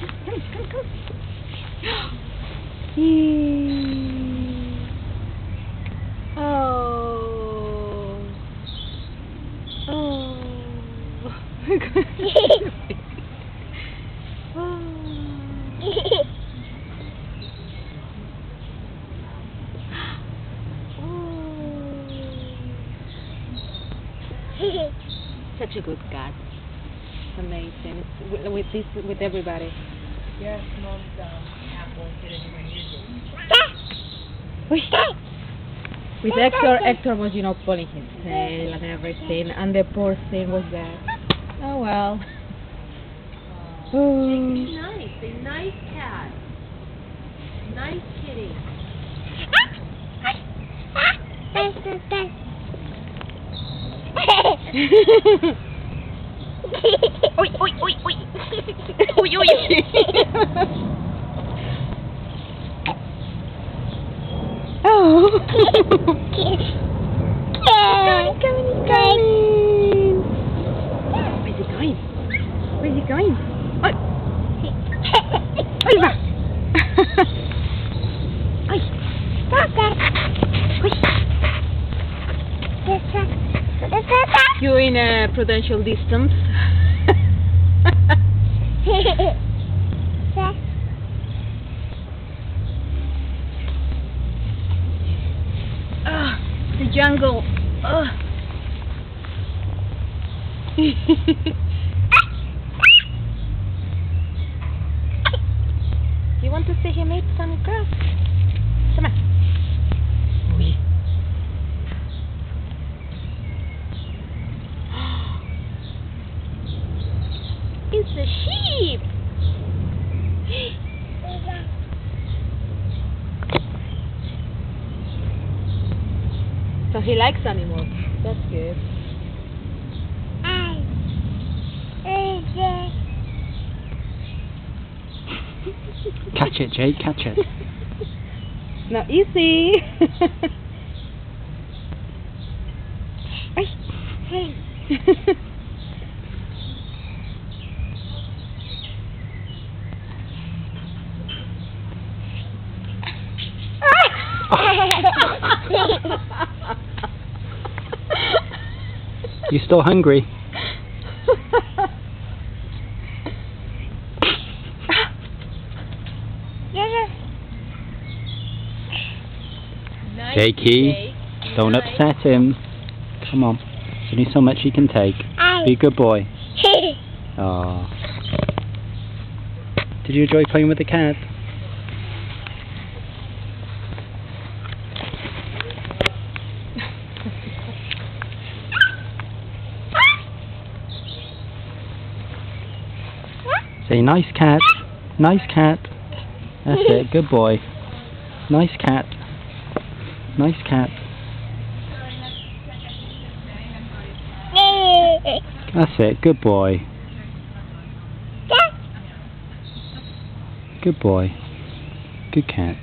Come. Oh. Oh. Such a good cat. It's amazing. It's with everybody. Yes, Mom's cat won't get anywhere near you. With Hector was, pulling his tail and everything, and the poor thing was there. Oh well. He's nice. A nice cat. Nice kitty. Oi. Oh. Coming. Where's he going? Oi. Oi. You're in a prudential distance. The jungle. You want to see him eat some grass? Come on. Oui. It's a sheep. So he likes animals. That's good. Catch it, Jake, catch it. Not easy. You still hungry? Nice Jakey, don't nice. upset him. Come on, there's only so much he can take. Be a good boy. Aww. Did you enjoy playing with the cat? Say nice cat. Nice cat. That's it, good boy. Nice cat. Nice cat. That's it, good boy. Good boy. Good cat.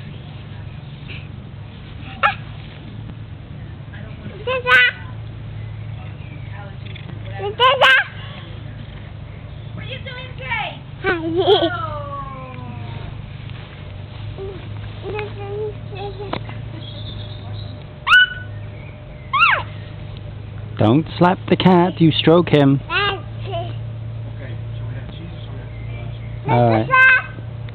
What are you doing, Jay? Don't slap the cat, you stroke him. Alright.